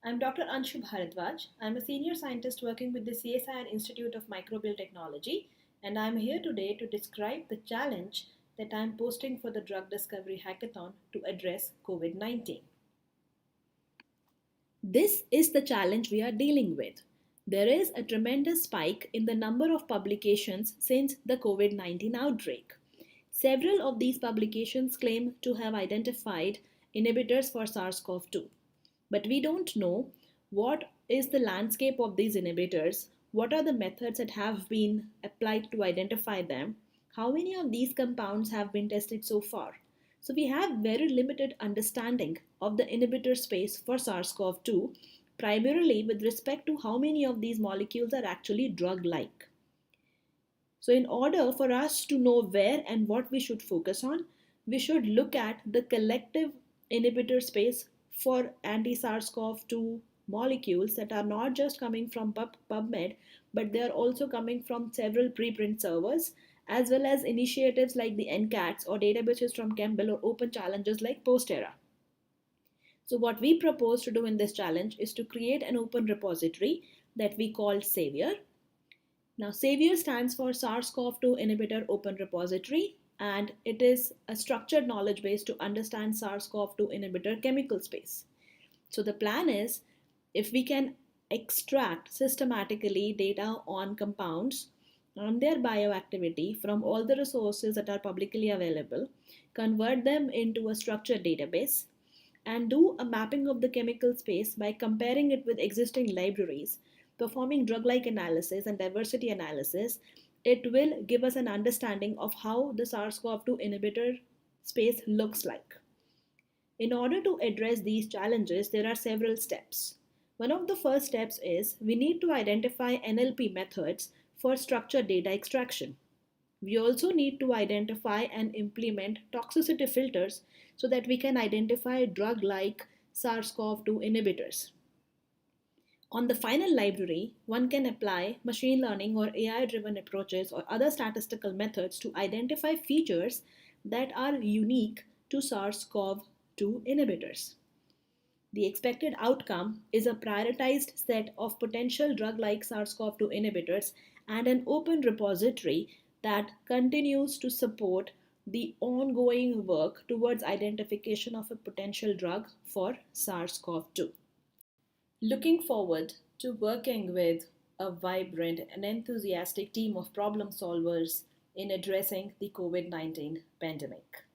I'm Dr. Anshu Bharadwaj. I'm a senior scientist working with the CSIR Institute of Microbial Technology, and I'm here today to describe the challenge that I'm posting for the Drug Discovery Hackathon to address COVID 19. This is the challenge we are dealing with. There is a tremendous spike in the number of publications since the COVID 19 outbreak. Several of these publications claim to have identified inhibitors for SARS CoV 2. But we don't know what is the landscape of these inhibitors, what are the methods that have been applied to identify them, how many of these compounds have been tested so far. So we have very limited understanding of the inhibitor space for SARS-CoV-2, primarily with respect to how many of these molecules are actually drug-like. So in order for us to know where and what we should focus on, we should look at the collective inhibitor space for anti-SARS-CoV-2 molecules that are not just coming from PubMed, but they are also coming from several preprint servers, as well as initiatives like the NCATS or databases from Campbell or open challenges like Postera. So what we propose to do in this challenge is to create an open repository that we call Savior. Now, Savior stands for SARS-CoV-2 Inhibitor Open Repository, and it is a structured knowledge base to understand SARS-CoV-2 inhibitor chemical space. So the plan is, if we can extract systematically data on compounds, on their bioactivity from all the resources that are publicly available, convert them into a structured database, and do a mapping of the chemical space by comparing it with existing libraries, performing drug like analysis and diversity analysis, it will give us an understanding of how the SARS CoV 2 inhibitor space looks like. In order to address these challenges, there are several steps. One of the first steps is we need to identify NLP methods for structured data extraction. We also need to identify and implement toxicity filters so that we can identify drug like SARS CoV 2 inhibitors. On the final library, one can apply machine learning or AI driven approaches or other statistical methods to identify features that are unique to SARS CoV 2 inhibitors. The expected outcome is a prioritized set of potential drug like SARS CoV 2 inhibitors and an open repository that continues to support the ongoing work towards identification of a potential drug for SARS CoV 2. Looking forward to working with a vibrant and enthusiastic team of problem solvers in addressing the COVID 19 pandemic.